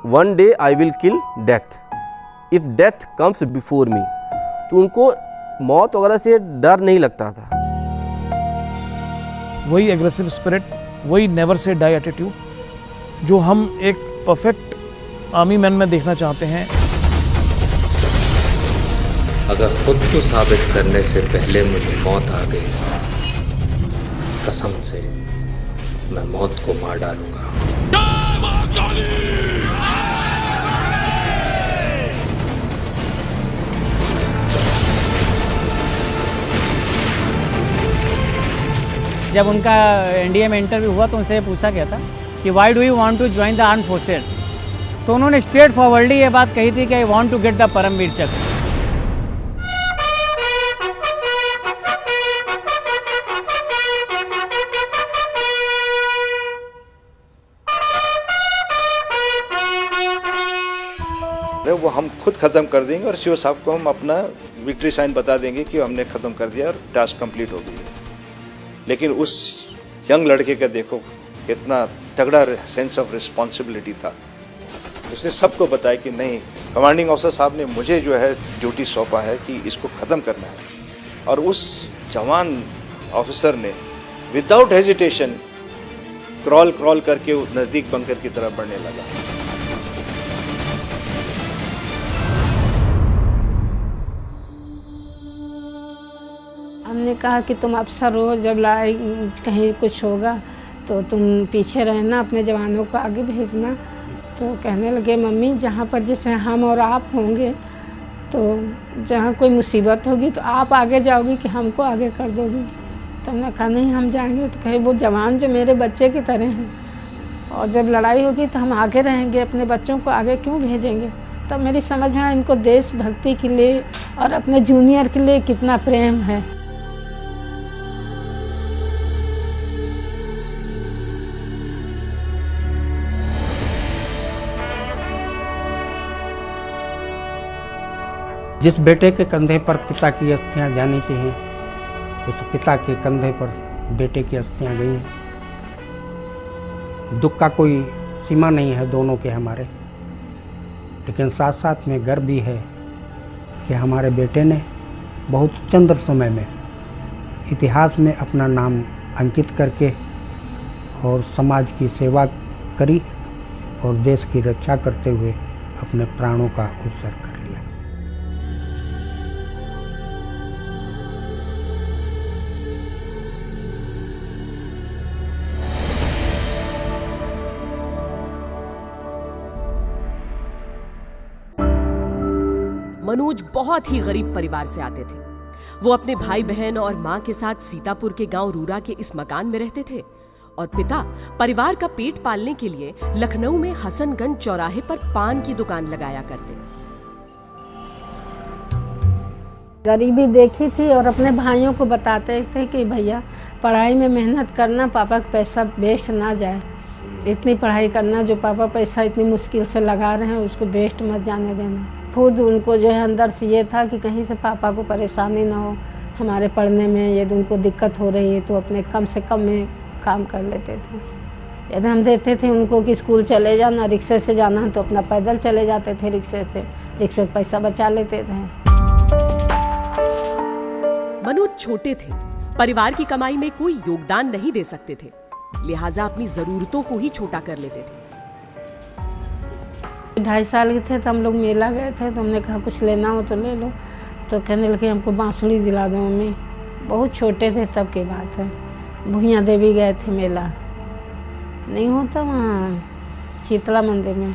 One day I will kill death if death comes before me. तो उनको मौत वगैरह से डर नहीं लगता था। वही एग्रेसिव स्पिरिट, वही नेवर से डाई एटीट्यूड जो हम एक परफेक्ट आर्मी मैन में देखना चाहते हैं। अगर खुद को साबित करने से पहले मुझे मौत आ गई, कसम से मैं मौत को मार डालूंगा। जब उनका एनडीए में इंटरव्यू हुआ तो उनसे पूछा गया था कि why do you want to join the arm forces, तो उन्होंने स्ट्रेट फॉरवर्डली ये बात कही थी कि I want to get the Paramvir Chakra. वो हम खुद खत्म कर देंगे और शिव साहब को हम अपना विक्ट्री साइन बता देंगे कि हमने खत्म कर दिया और टास्क कंप्लीट हो गई है। लेकिन उस यंग लड़के का देखो कितना तगड़ा सेंस ऑफ रिस्पॉन्सिबिलिटी था। उसने सबको बताया कि नहीं, कमांडिंग ऑफिसर साहब ने मुझे जो है ड्यूटी सौंपा है कि इसको ख़त्म करना है। और उस जवान ऑफिसर ने विदाउट हेजिटेशन क्रॉल करके नज़दीक बंकर की तरफ बढ़ने लगा। हमने कहा कि तुम अफसर हो, जब लड़ाई कहीं कुछ होगा तो तुम पीछे रहना, अपने जवानों को आगे भेजना। तो कहने लगे मम्मी जहाँ पर जैसे हम और आप होंगे तो जहाँ कोई मुसीबत होगी तो आप आगे जाओगी कि हमको आगे कर दोगी। तो हमने कहा नहीं हम जाएंगे। तो कहे वो जवान जो मेरे बच्चे की तरह हैं और जब लड़ाई होगी तो हम आगे रहेंगे, अपने बच्चों को आगे क्यों भेजेंगे। तब मेरी समझ में आया इनको देशभक्ति के लिए और अपने जूनियर के लिए कितना प्रेम है। जिस बेटे के कंधे पर पिता की अस्थियां जानी चाहिए, उस पिता के कंधे पर बेटे की अस्थियां गई हैं। दुख का कोई सीमा नहीं है दोनों के हमारे, लेकिन साथ साथ में गर्व भी है कि हमारे बेटे ने बहुत चंद्र समय में इतिहास में अपना नाम अंकित करके और समाज की सेवा करी और देश की रक्षा करते हुए अपने प्राणों का उत्सर्ग कर लिया। मनोज बहुत ही गरीब परिवार से आते थे। वो अपने भाई बहन और मां के साथ सीतापुर के गांव रूरा के इस मकान में रहते थे और पिता परिवार का पेट पालने के लिए लखनऊ में हसनगंज चौराहे पर पान की दुकान लगाया करते। गरीबी देखी थी और अपने भाइयों को बताते थे कि भैया पढ़ाई में मेहनत करना, पापा का पैसा वेस्ट ना जाए, इतनी पढ़ाई करना, जो पापा पैसा इतनी मुश्किल से लगा रहे हैं उसको वेस्ट मत जाने देना। खुद उनको जो है अंदर से ये था कि कहीं से पापा को परेशानी ना हो हमारे पढ़ने में, यदि उनको दिक्कत हो रही है तो अपने कम से कम में काम कर लेते थे। यदि हम देते थे उनको कि स्कूल चले जाना, रिक्शे से जाना है तो अपना पैदल चले जाते थे, रिक्शे से पैसा बचा लेते थे। मनोज छोटे थे, परिवार की कमाई में कोई योगदान नहीं दे सकते थे, लिहाजा अपनी जरूरतों को ही छोटा कर लेते थे। 2.5 साल के थे तो हम लोग मेला गए थे, तो हमने कहा कुछ लेना हो तो ले लो। तो कहने लगे हमको बांसुरी दिला दो मम्मी। बहुत छोटे थे तब की बात है। भुइया देवी गए थे मेला, नहीं होता वहाँ शीतला मंदिर में,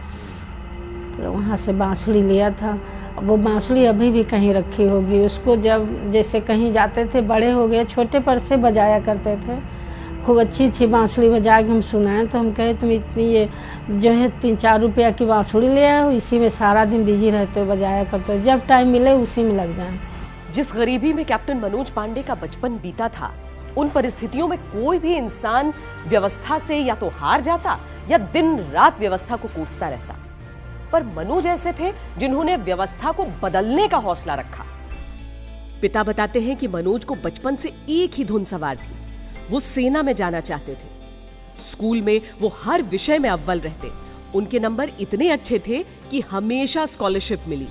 तो वहाँ से बांसुरी लिया था। वो बांसुरी अभी भी कहीं रखी होगी। उसको जब जैसे कहीं जाते थे, बड़े हो गए, छोटे पर से बजाया करते थे, खूब अच्छी बांसुरी बजा के हम सुनाए। तो हम कहे तुम इतनी ये जो है 3-4 रुपया की बांसुरी ले आओ, इसी में सारा दिन बिजी रहते हो, बजाया करते हो, जब टाइम मिले उसी में लग जाए। जिस गरीबी में कैप्टन मनोज पांडे का बचपन बीता था, उन परिस्थितियों में कोई भी इंसान व्यवस्था से या तो हार जाता या दिन रात व्यवस्था को कोसता रहता। पर मनोज ऐसे थे जिन्होंने व्यवस्था को बदलने का हौसला रखा। पिता बताते हैं कि मनोज को बचपन से एक ही धुन सवार थी, वो सेना में जाना चाहते थे। स्कूल में वो हर विषय में अव्वल रहते उनके नंबर इतने अच्छे थे कि हमेशा स्कॉलरशिप मिली,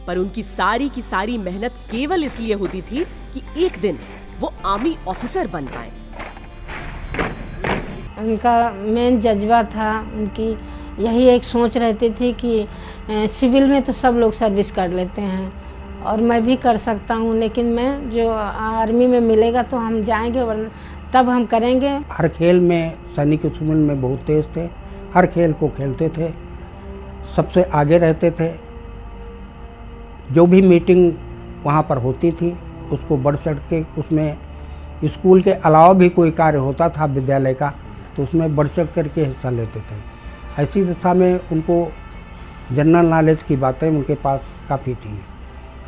पर उनकी सारी की सारी मेहनत केवल इसलिए होती थी कि एक दिन वो आर्मी ऑफिसर बन पाए। उनका मेन जज्बा था, उनकी यही एक सोच रहती थी कि सिविल में तो सब लोग सर्विस कर लेते हैं और मैं भी कर सकता हूँ, लेकिन मैं जो आर्मी में मिलेगा तो हम जाएंगे, वरना तब हम करेंगे। हर खेल में सैनिक स्कूल में बहुत तेज थे, हर खेल को खेलते थे, सबसे आगे रहते थे। जो भी मीटिंग वहाँ पर होती थी उसको बढ़ चढ़ के, उसमें स्कूल के अलावा भी कोई कार्य होता था विद्यालय का तो उसमें बढ़ चढ़ करके हिस्सा लेते थे। ऐसी दशा में उनको जनरल नॉलेज की बातें उनके पास काफ़ी थी।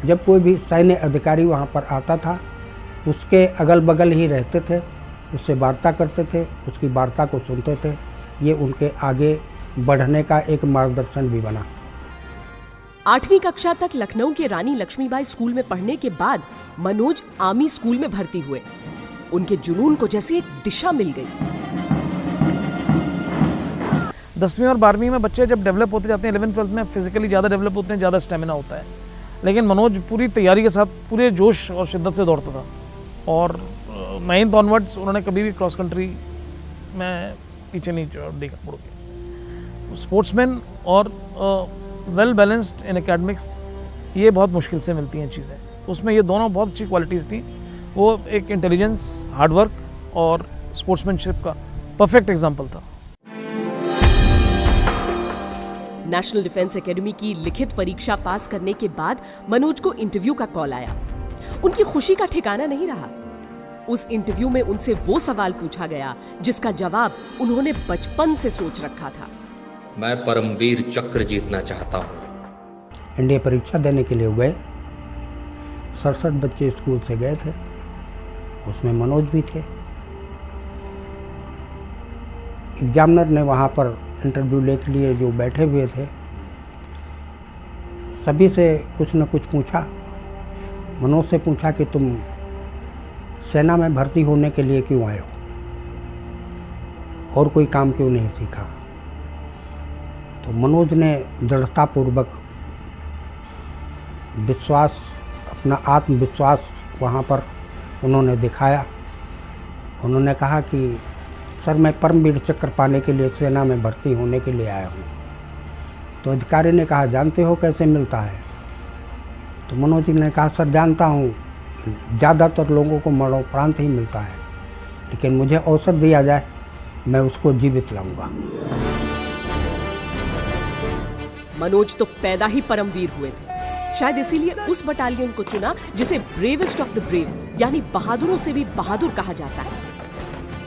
जब कोई भी सैन्य अधिकारी वहाँ पर आता था उसके अगल बगल ही रहते थे, उससे वार्ता करते थे, उसकी वार्ता को सुनते थे। ये उनके आगे बढ़ने का एक मार्गदर्शन भी बना। 8वीं कक्षा तक लखनऊ के रानी लक्ष्मीबाई स्कूल में पढ़ने के बाद मनोज आर्मी स्कूल में भर्ती हुए। उनके जुनून को जैसे एक दिशा मिल गई। 10वीं और 12वीं में बच्चे जब डेवलप होते जाते हैं, 11th-12th में फिजिकली ज़्यादा डेवलप होते हैं, ज़्यादा स्टेमिना होता है, लेकिन मनोज पूरी तैयारी के साथ पूरे जोश और शिद्दत से दौड़ता था। और 9th ऑनवर्ड्स उन्होंने कभी भी क्रॉस कंट्री में पीछे नहीं देखा मुड़ के। तो स्पोर्ट्समैन और वेल बैलेंस्ड इन एकेडमिक्स, ये बहुत मुश्किल से मिलती हैं चीज़ें। तो उसमें ये दोनों बहुत अच्छी क्वालिटीज़ थी। वो एक इंटेलिजेंस, हार्डवर्क और स्पोर्ट्समैनशिप का परफेक्ट एग्जाम्पल था। नेशनल डिफेंस एकेडमी की लिखित परीक्षा पास करने के बाद मनोज को इंटरव्यू का कॉल आया। उनकी खुशी का ठिकाना नहीं रहा। उस इंटरव्यू में उनसे वो सवाल पूछा गया जिसका जवाब उन्होंने बचपन से सोच रखा था। मैं परमवीर चक्र जीतना चाहता हूँ। एनडीए परीक्षा देने के लिए गए, 67 बच्चे स्कूल से गए थे, उसमें मनोज भी थे। एग्जामिनर ने वहाँ पर इंटरव्यू ले के लिए जो बैठे हुए थे सभी से कुछ न कुछ पूछा। मनोज से पूछा कि तुम सेना में भर्ती होने के लिए क्यों आए हो और कोई काम क्यों नहीं सीखा। तो मनोज ने दृढ़तापूर्वक विश्वास, अपना आत्मविश्वास वहाँ पर उन्होंने दिखाया। उन्होंने कहा कि सर मैं परमवीर चक्र पाने के लिए सेना में भर्ती होने के लिए आया हूँ। तो अधिकारी ने कहा जानते हो कैसे मिलता है। तो मनोज जी ने कहा सर जानता हूँ, ज़्यादातर लोगों को मरणोपरांत ही मिलता है, लेकिन मुझे अवसर दिया जाए मैं उसको जीवित लाऊंगा। मनोज तो पैदा ही परमवीर हुए थे। शायद इसीलिए उस बटालियन को चुना जिसे ब्रेवेस्ट ऑफ द ब्रेव यानी बहादुरों से भी बहादुर कहा जाता है,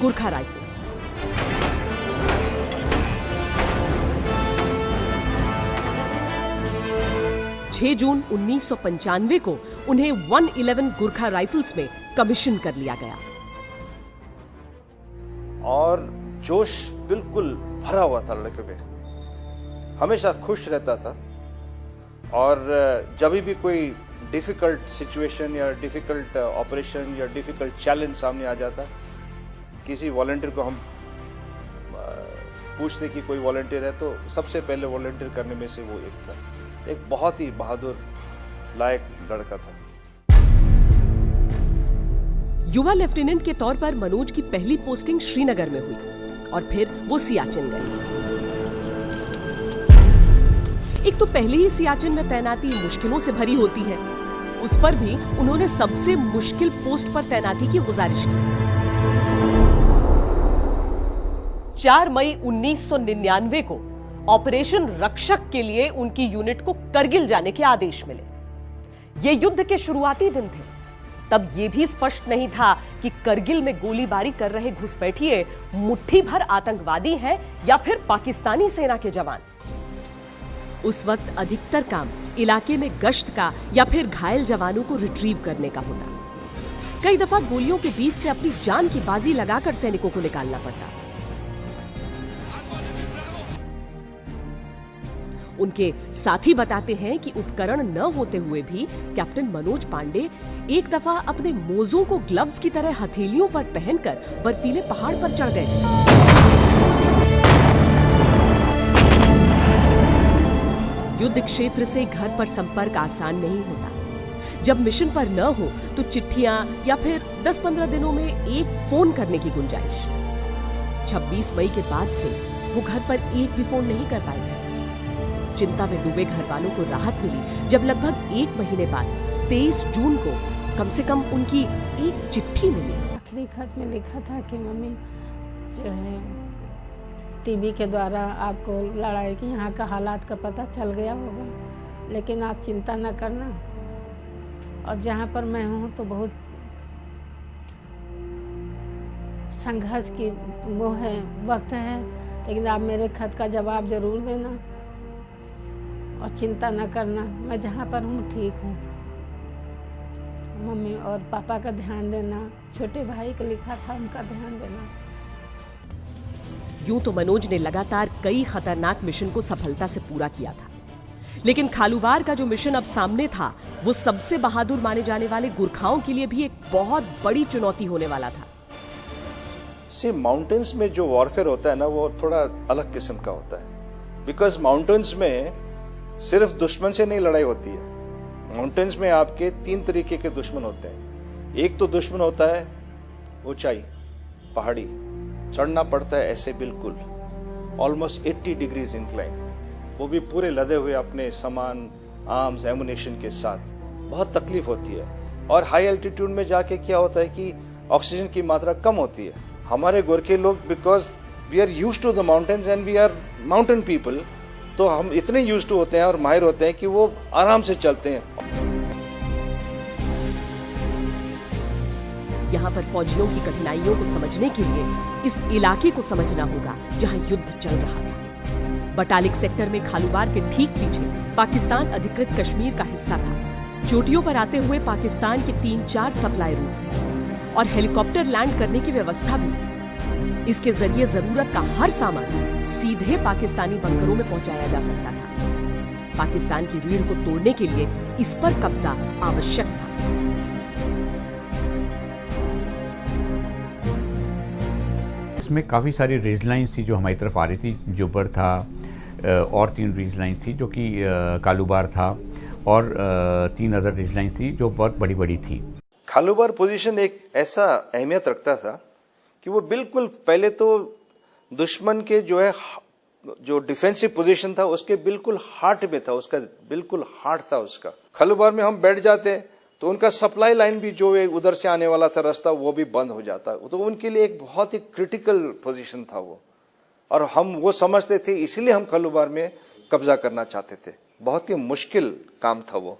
गुरखा राइफल्स। 6 जून 1995 को उन्हें 111 गुरखा राइफल्स में कमीशन कर लिया गया। और जोश बिल्कुल भरा हुआ था लड़के में, हमेशा खुश रहता था। और जब भी कोई डिफिकल्ट सिचुएशन या डिफिकल्ट ऑपरेशन या डिफिकल्ट चैलेंज सामने आ जाता, किसी वॉलंटियर को हम पूछते कि कोई वॉलंटियर है तो सबसे पहले वॉलंटियर करने में से वो एक था। एक बहुत ही बहादुर लायक लड़का था। युवा लेफ्टिनेंट के तौर पर मनोज की पहली पोस्टिंग श्रीनगर में हुई और फिर वो सियाचिन गए। एक तो पहले ही सियाचिन में तैनाती मुश्किलों से भरी होती है, उस पर भी उन्होंने सबसे मुश्किल पोस्ट पर तैनाती की गुजारिश की। 4 मई 1999 को ऑपरेशन रक्षक के लिए उनकी यूनिट को करगिल जाने के आदेश मिले। ये युद्ध के शुरुआती दिन थे। तब यह भी स्पष्ट नहीं था कि करगिल में गोलीबारी कर रहे घुसपैठिए मुट्ठी भर आतंकवादी हैं या फिर पाकिस्तानी सेना के जवान। उस वक्त अधिकतर काम इलाके में गश्त का या फिर घायल जवानों को रिट्रीव करने का होता। कई दफा गोलियों के बीच से अपनी जान की बाजी लगाकर सैनिकों को निकालना पड़ता। उनके साथी बताते हैं कि उपकरण न होते हुए भी कैप्टन मनोज पांडे एक दफा अपने मोजों को ग्लव्स की तरह हथेलियों पर पहनकर बर्फीले पहाड़ पर चढ़ गए। युद्ध क्षेत्र से घर पर संपर्क आसान नहीं होता। जब मिशन पर न हो तो चिट्ठियां या फिर 10-15 दिनों में एक फोन करने की गुंजाइश। 26 मई के बाद से वो घर पर एक भी फोन नहीं कर पाए थे। चिंता में डूबे घर वालों को राहत मिली जब लगभग 1 महीने बाद 23 जून को कम से कम उनकी एक चिट्ठी मिली। आखिरी खत में लिखा था कि मम्मी जो है टीवी के द्वारा आपको लड़ाई की यहाँ का हालात का पता चल गया होगा, लेकिन आप चिंता न करना, और जहाँ पर मैं हूँ तो बहुत संघर्ष की वो है वक्त है, लेकिन आप मेरे खत का जवाब जरूर देना और चिंता न करना, मैं जहाँ पर हूँ ठीक हूँ। मम्मी और पापा का ध्यान देना, छोटे भाई को लिखा था उनका ध्यान देना। यूं तो मनोज ने लगातार कई खतरनाक मिशन को सफलता से पूरा किया था, लेकिन खालूबार का जो मिशन अब सामने था वो सबसे बहादुर माने जाने वाले गुरखाओं के लिए भी एक बहुत बड़ी चुनौती होने वाला था। से माउंटेन्स में जो वॉरफेयर होता है ना, वो थोड़ा अलग किस्म का होता है। बिकॉज माउंटेन्स में सिर्फ दुश्मन से नहीं लड़ाई होती है। माउंटेन्स में आपके 3 तरीके के दुश्मन होते हैं। एक तो दुश्मन होता है ऊंचाई, पहाड़ी, चढ़ना पड़ता है ऐसे बिल्कुल ऑलमोस्ट 80 डिग्रीज इंक्लाइन, वो भी पूरे लदे हुए अपने सामान, आर्म्स, एमुनेशन के साथ। बहुत तकलीफ होती है। और हाई एल्टीट्यूड में जाके क्या होता है कि ऑक्सीजन की मात्रा कम होती है। हमारे गोरखे लोग, because we are used to the mountains and we are mountain people, तो हम इतने यूज्ड टू होते हैं और माहिर होते हैं कि वो आराम से चलते हैं। यहाँ पर फौजियों की कठिनाइयों को समझने के लिए इस इलाके को समझना होगा जहाँ युद्ध चल रहा था। बटालिक सेक्टर में खालूबार के ठीक पीछे पाकिस्तान अधिकृत कश्मीर का हिस्सा था। चोटियों पर आते हुए पाकिस्तान के 3-4 सप्लाई रूट थे और हेलीकॉप्टर लैंड करने की व्यवस्था भी। इसके जरिए जरूरत का हर सामान सीधे पाकिस्तानी बंकरों में पहुंचाया जा सकता था। पाकिस्तान की रीढ़ को तोड़ने के लिए इस पर कब्जा आवश्यक था। इसमें काफ़ी सारी रेज लाइन्स थी जो हमारी तरफ आ रही थी। जुब्बर था और 3 रेज लाइन्स थी जो कि कालूबार था, और 3 अदर रेज लाइन्स थी जो बहुत बड़ी बड़ी थी। खालूबार पोजीशन एक ऐसा अहमियत रखता था कि वो बिल्कुल पहले तो दुश्मन के जो डिफेंसिव पोजीशन था उसके बिल्कुल हार्ट में था, उसका बिल्कुल हार्ट था उसका। खालूबार में हम बैठ जाते तो उनका सप्लाई लाइन भी जो उधर से आने वाला था रास्ता, वो भी बंद हो जाता। तो उनके लिए एक बहुत ही क्रिटिकल पोजीशन था वो, और हम वो समझते थे, इसीलिए हम खालूबार में कब्जा करना चाहते थे। बहुत ही मुश्किल काम था वो।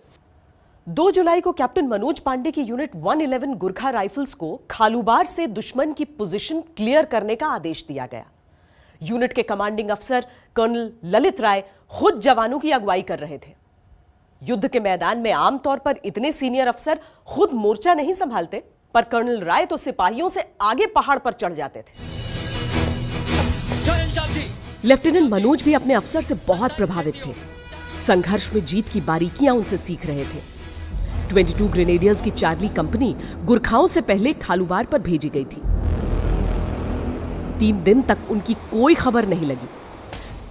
2 जुलाई को कैप्टन मनोज पांडे की यूनिट 111 गुरखा राइफल्स को खालूबार से दुश्मन की पोजीशन क्लियर करने का आदेश दिया गया। यूनिट के कमांडिंग अफसर कर्नल ललित राय खुद जवानों की अगुवाई कर रहे थे। युद्ध के मैदान में आमतौर पर इतने सीनियर अफसर खुद मोर्चा नहीं संभालते, पर कर्नल राय तो सिपाहियों से आगे पहाड़ पर चढ़ जाते थे। लेफ्टिनेंट मनोज भी अपने अफसर से बहुत प्रभावित थे। संघर्ष में जीत की बारीकियां उनसे सीख रहे थे। 22 ग्रेनेडियर्स की चार्ली कंपनी गुरखाओं से पहले खालूबार पर भेजी गई थी। 3 दिन तक उनकी कोई खबर नहीं लगी।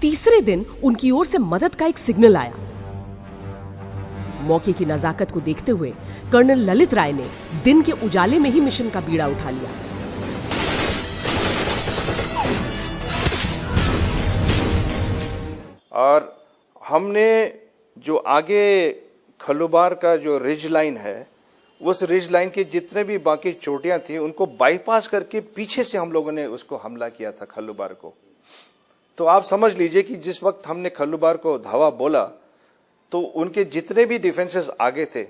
तीसरे दिन उनकी ओर से मदद का एक सिग्नल आया। मौके की नजाकत को देखते हुए कर्नल ललित राय ने दिन के उजाले में ही मिशन का बीड़ा उठा लिया। और हमने जो आगे खालूबार का जो रिज लाइन है, उस रिज लाइन की जितने भी बाकी चोटियां थी उनको बाईपास करके पीछे से हम लोगों ने उसको हमला किया था खालूबार को। तो आप समझ लीजिए कि जिस वक्त हमने खालूबार को धावा बोला तो उनके जितने भी डिफेंसेस आगे थे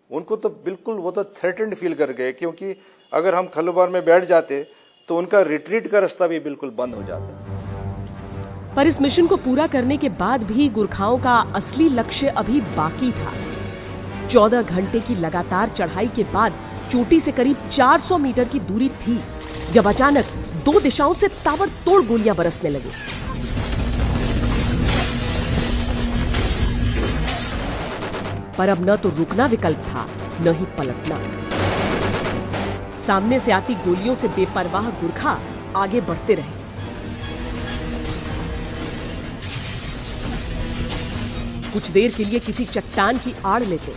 उनको तो बिल्कुल वो तो थ्रेटेंड फील कर गए, क्योंकि अगर हम खालूबार में बैठ जाते तो उनका रिट्रीट का रास्ता भी बिल्कुल बंद हो जाता। पर इस मिशन को पूरा करने के बाद भी गुरखाओं का असली लक्ष्य अभी बाकी था। 14 घंटे की लगातार चढ़ाई के बाद चोटी से करीब 400 मीटर की दूरी थी जब अचानक 2 दिशाओं से ताबड़तोड़ गोलियां बरसने लगी। पर अब न तो रुकना विकल्प था, न ही पलटना। सामने से आती गोलियों से बेपरवाह गुरखा आगे बढ़ते रहे। कुछ देर के लिए किसी चट्टान की आड़ लेते,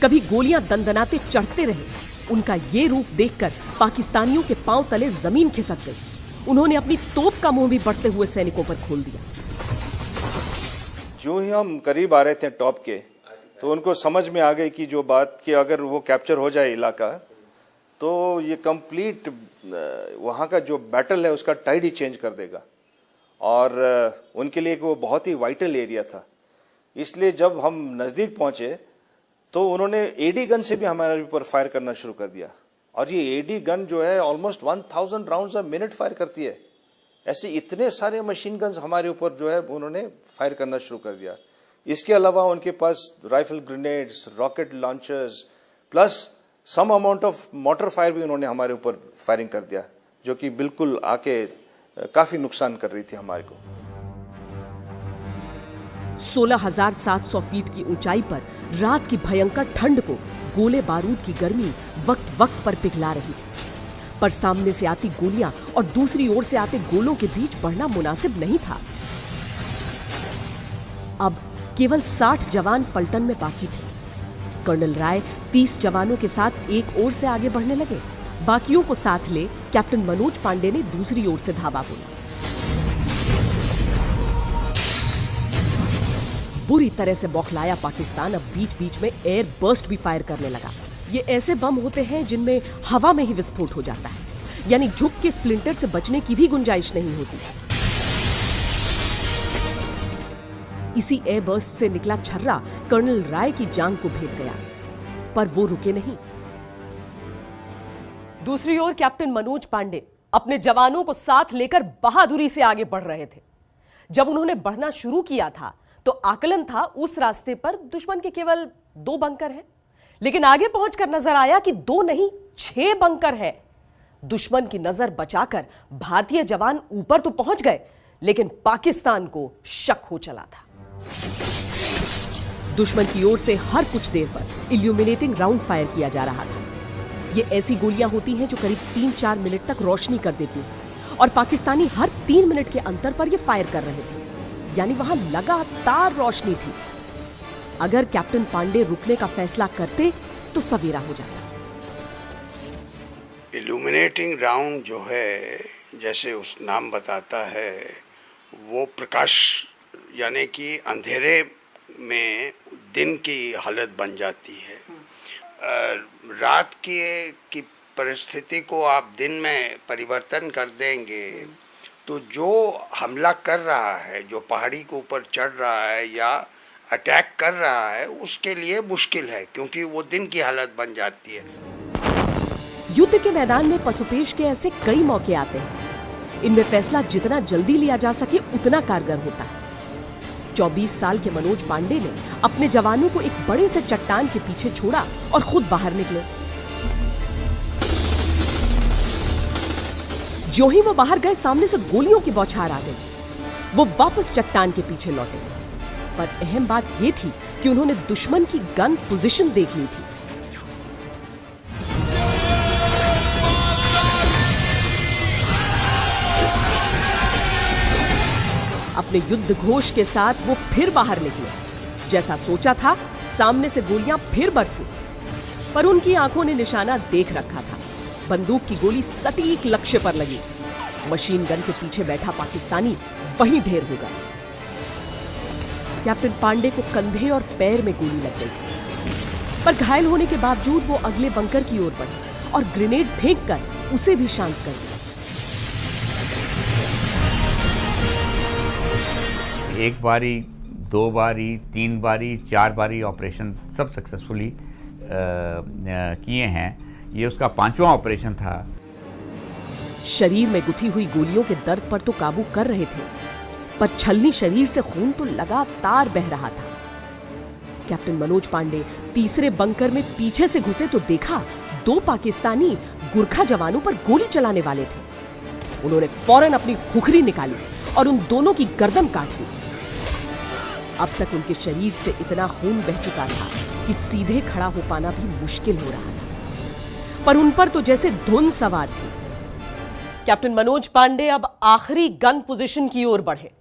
कभी गोलियां दंदनाते चढ़ते रहे। उनका ये रूप देखकर पाकिस्तानियों के पांव तले जमीन खिसक गई। उन्होंने अपनी तोप का मुंह भी बढ़ते हुए सैनिकों पर खोल दिया। जो ही हम करीब आ रहे थे टॉप के, तो उनको समझ में आ गई कि जो बात कि अगर वो कैप्चर हो जाए इलाका, तो ये कंप्लीट वहां का जो बैटल है उसका टाइड ही चेंज कर देगा, और उनके लिए वो बहुत ही वाइटल एरिया था। इसलिए जब हम नजदीक पहुंचे तो उन्होंने एडी गन से भी हमारे ऊपर फायर करना शुरू कर दिया, और ये एडी गन जो है almost 1000 rounds a minute fire करती है। ऐसे इतने सारे मशीन गन्स हमारे ऊपर जो है उन्होंने फायर करना शुरू कर दिया। इसके अलावा उनके पास rifle grenades, rocket launchers, plus some amount of mortar fire भी उन्होंने हमारे ऊपर फायरिंग कर दिया, जो कि बिल्कुल आके काफी नुकसान कर रही थी हमारे को। 16,700 फीट की ऊंचाई पर रात की भयंकर ठंड को गोले बारूद की गर्मी वक्त वक्त पर पिघला रही थी, पर सामने से आती गोलियां और दूसरी ओर से आते गोलों के बीच बढ़ना मुनासिब नहीं था। अब केवल 60 जवान पलटन में बाकी थे। कर्नल राय 30 जवानों के साथ एक ओर से आगे बढ़ने लगे। बाकियों को साथ ले कैप्टन मनोज पांडे ने दूसरी ओर से धावा बोला। बुरी तरह से बौखलाया पाकिस्तान अब बीच बीच में एयर बर्स्ट भी फायर करने लगा। ये ऐसे बम होते हैं जिनमें हवा में ही विस्फोट हो जाता है, यानी झुक के स्प्लिंटर से बचने की भी गुंजाइश नहीं होती। इसी एयर बर्स्ट से निकला छर्रा कर्नल राय की जान को भेद गया, पर वो रुके नहीं। दूसरी ओर कैप्टन मनोज पांडे अपने जवानों को साथ लेकर बहादुरी से आगे बढ़ रहे थे। जब उन्होंने बढ़ना शुरू किया था तो आकलन था उस रास्ते पर दुश्मन के केवल 2 बंकर हैं, लेकिन आगे पहुंचकर नजर आया कि 2 नहीं 6 बंकर हैं। दुश्मन की नजर बचाकर भारतीय जवान ऊपर तो पहुंच गए, लेकिन पाकिस्तान को शक हो चला था। दुश्मन की ओर से हर कुछ देर पर इल्यूमिनेटिंग राउंड फायर किया जा रहा था। ये ऐसी गोलियां होती हैं जो करीब 3-4 मिनट तक रोशनी कर देती हैं, और पाकिस्तानी हर 3 मिनट के अंतर पर ये फायर कर रहे थे, यानी वहां लगातार रोशनी थी। अगर कैप्टन पांडे रुकने का फैसला करते तो सवेरा हो जाता। इल्यूमिनेटिंग राउंड जो है, जैसे उस नाम बताता है, वो प्रकाश यानी कि अंधेरे में दिन की हालत बन जाती है। रात की परिस्थिति को आप दिन में परिवर्तन कर देंगे तो जो हमला कर रहा है, जो पहाड़ी के ऊपर चढ़ रहा है या अटैक कर रहा है, उसके लिए मुश्किल है, क्योंकि वो दिन की हालत बन जाती है। युद्ध के मैदान में पसुपेश के ऐसे कई मौके आते हैं। इनमें फैसला जितना जल्दी लिया जा सके उतना कारगर होता है। 24 साल के मनोज पांडे ने अपने जवानों को एक बड़े से चट्टान के पीछे छोड़ा और खुद बाहर निकले। जो ही वो बाहर गए, सामने से गोलियों की बौछार आ गई। वो वापस चट्टान के पीछे लौटे, पर अहम बात ये थी कि उन्होंने दुश्मन की गन पोजीशन देख ली थी। अपने युद्ध घोष के साथ वो फिर बाहर निकले। जैसा सोचा था, सामने से गोलियां फिर बरसी, पर उनकी आंखों ने निशाना देख रखा था। बंदूक की गोली सटीक लक्ष्य पर लगी। मशीन गन के पीछे बैठा पाकिस्तानी वहीं ढेर हो गया। कैप्टन पांडे को कंधे और पैर में गोली लग गई, पर घायल होने के बावजूद वो अगले बंकर की ओर बढ़े और ग्रेनेड फेंककर उसे भी शांत कर दिया। एक बारी, 2 बारी, 3 बारी, 4 बारी ऑपरेशन सब सक्सेसफुली किए हैं। ये उसका 5वां ऑपरेशन था। शरीर में गुथी हुई गोलियों के दर्द पर तो काबू कर रहे थे, पर छलनी शरीर से खून तो लगातार बह रहा था। कैप्टन मनोज पांडे तीसरे बंकर में पीछे से घुसे तो देखा 2 पाकिस्तानी गुरखा जवानों पर गोली चलाने वाले थे। उन्होंने फौरन अपनी खुखरी निकाली और उन दोनों की गर्दन काट दी। अब तक उनके शरीर से इतना खून बह चुका था कि सीधे खड़ा हो पाना भी मुश्किल हो रहा था, पर उन पर तो जैसे धुन सवार थी। कैप्टन मनोज पांडे अब आखिरी गन पोजीशन की ओर बढ़े।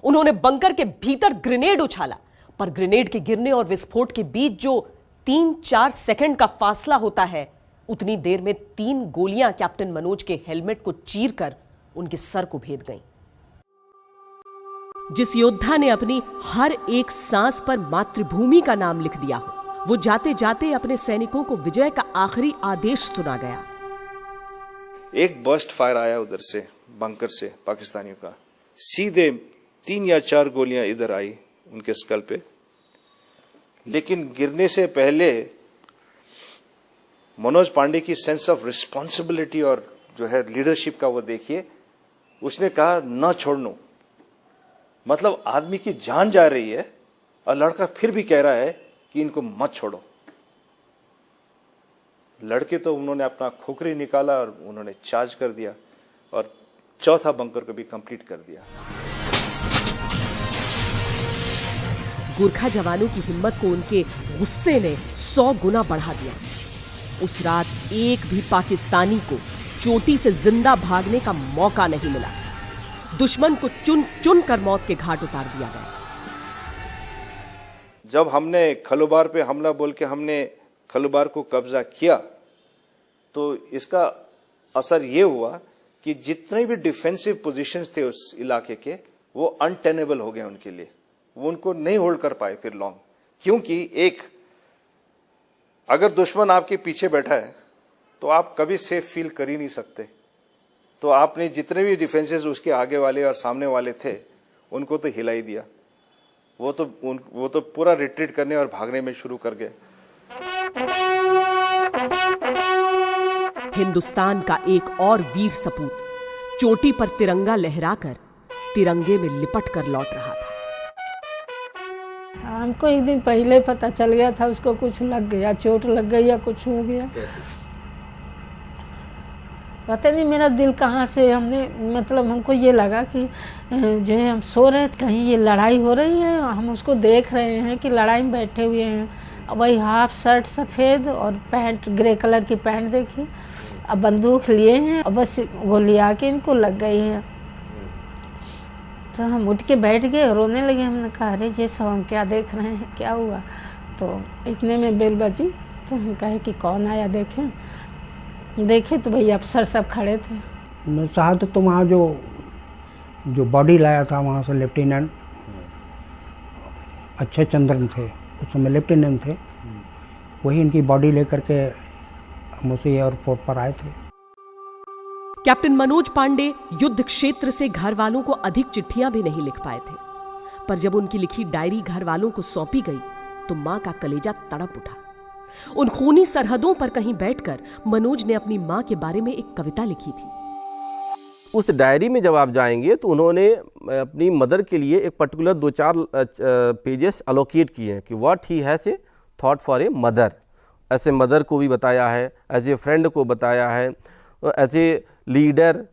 उन्होंने बंकर के भीतर ग्रेनेड उछाला, पर ग्रेनेड के गिरने और विस्फोट के बीच जो 3-4 सेकंड का फासला होता है, उतनी देर में 3 गोलियां कैप्टन मनोज के हेलमेट को चीरकर उनके सर को भेद गईं। जिस योद्धा ने अपनी हर एक सांस पर मातृभूमि का नाम लिख दिया हो, वो जाते जाते अपने सैनिकों को विजय का आखिरी आदेश सुना गया। एक बर्स्ट फायर आया उधर से, बंकर से पाकिस्तानियों का, सीधे 3 या 4 गोलियां इधर आई उनके स्कल पे। लेकिन गिरने से पहले मनोज पांडे की सेंस ऑफ रिस्पॉन्सिबिलिटी और जो है लीडरशिप का वो देखिए, उसने कहा न छोड़नो। मतलब आदमी की जान जा रही है और लड़का फिर भी कह रहा है कि इनको मत छोड़ो। लड़के तो उन्होंने अपना खोखरी निकाला और उन्होंने चार्ज कर दिया और चौथा बंकर को भी कंप्लीट कर दिया। गोरखा जवानों की हिम्मत को उनके गुस्से ने 100 गुना बढ़ा दिया। उस रात एक भी पाकिस्तानी को चोटी से जिंदा भागने का मौका नहीं मिला। दुश्मन को चुन चुन कर मौत के घाट उतार दिया गया। जब हमने खलुबार पे हमला बोल के हमने खलुबार को कब्जा किया, तो इसका असर ये हुआ कि जितने भी डिफेंसिव पोजीशंस थे उस इलाके के, वो अनटेनेबल हो गए उनके लिए। वो उनको नहीं होल्ड कर पाए फिर लॉन्ग, क्योंकि एक अगर दुश्मन आपके पीछे बैठा है तो आप कभी सेफ फील कर ही नहीं सकते। तो आपने जितने भी डिफेंसेस उसके आगे वाले और सामने वाले थे, उनको तो हिला ही दिया। वो तो पूरा रिट्रीट करने और भागने में शुरू कर गए। हिंदुस्तान का एक और वीर सपूत चोटी पर तिरंगा लहराकर तिरंगे में लिपट कर लौट रहा था। हमको एक दिन पहले पता चल गया था उसको कुछ लग गया, चोट लग गई या कुछ हो गया। पता नहीं मेरा दिल कहाँ से, हमको ये लगा कि जो है हम सो रहे थे, कहीं ये लड़ाई हो रही है। हम उसको देख रहे हैं कि लड़ाई में बैठे हुए हैं। वही हाफ शर्ट सफ़ेद और पैंट ग्रे कलर की पैंट देखी, अब बंदूक लिए हैं और बस गोली आके इनको लग गई है। तो हम उठ के बैठ गए, रोने लगे। हमने कहा अरे ये सब हम क्या देख रहे हैं, क्या हुआ? तो इतने में बेल बजी, तो हम कहे कि कौन आया देखे तो भैया अफसर सब खड़े थे। मैं शहादत तो वहाँ जो बॉडी लाया था वहाँ से लेफ्टिनेंट अच्छे चंद्रन थे, उस समय लेफ्टिनेंट थे, वही इनकी बॉडी लेकर के हम उसी एयरपोर्ट पर आए थे। कैप्टन मनोज पांडे युद्ध क्षेत्र से घर वालों को अधिक चिट्ठियां भी नहीं लिख पाए थे, पर जब उनकी लिखी डायरी घर वालों को सौंपी गई तो मां का कलेजा तड़प उठा। उन खूनी सरहदों पर कहीं बैठकर मनोज ने अपनी मां के बारे में एक कविता लिखी थी। उस डायरी में जब आप जाएंगे तो उन्होंने अपनी मदर के लिए एक पर्टिकुलर 2-4 पेजेस अलोकेट किए हैं कि what he has a thought for a mother. ऐसे मदर को भी बताया है, एज ए फ्रेंड को बताया है, as a leader,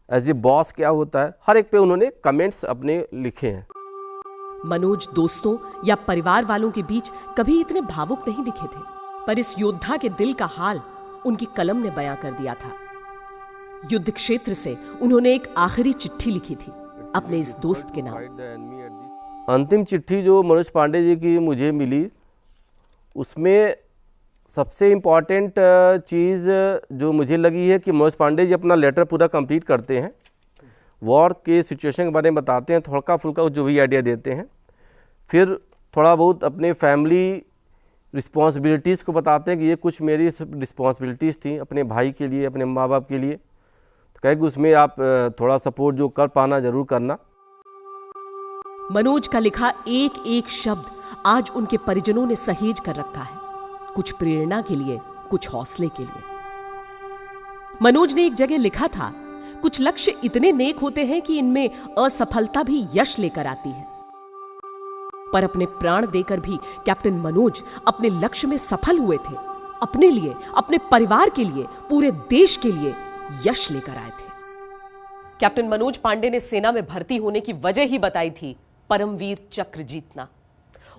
as a boss क्या होता है, हर एक पे उन्होंने कमेंट्स अपने लिखे हैं। मनोज दोस्तों या परिवार वालों के बीच कभी इतने भावुक नहीं दिखे थे, पर इस योद्धा के दिल का हाल उनकी कलम ने बयां कर दिया था। युद्ध क्षेत्र से उन्होंने एक आखिरी चिट्ठी लिखी थी अपने इस दोस्त के नाम। अंतिम चिट्ठी जो मनोज पांडे जी की मुझे मिली, उसमें सबसे इम्पॉर्टेंट चीज़ जो मुझे लगी है कि मनोज पांडे जी अपना लेटर पूरा कंप्लीट करते हैं, वॉर के सिचुएशन के बारे में बताते हैं, थोड़ा फुल्का जो भी आइडिया देते हैं, फिर थोड़ा बहुत अपने फैमिली रिस्पॉन्सिबिलिटीज़ को बताते हैं कि ये कुछ मेरी रिस्पॉन्सिबिलिटीज़ थी अपने भाई के लिए, अपने माँ बाप के लिए। तो कहे कि उसमें आप थोड़ा सपोर्ट जो कर पाना ज़रूर करना। मनोज का लिखा एक एक शब्द आज उनके परिजनों ने सहेज कर रखा है, कुछ प्रेरणा के लिए, कुछ हौसले के लिए। मनोज ने एक जगह लिखा था, कुछ लक्ष्य इतने नेक होते हैं कि इनमें असफलता भी यश लेकर आती है। पर अपने प्राण देकर भी कैप्टन मनोज अपने लक्ष्य में सफल हुए थे। अपने लिए, अपने परिवार के लिए, पूरे देश के लिए यश लेकर आए थे। कैप्टन मनोज पांडे ने सेना में भर्ती होने की वजह ही बताई थी, परमवीर चक्र जीतना।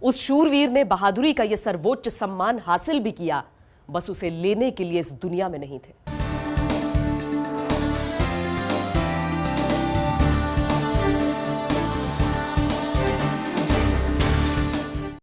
उस शूरवीर ने बहादुरी का यह सर्वोच्च सम्मान हासिल भी किया, बस उसे लेने के लिए इस दुनिया में नहीं थे।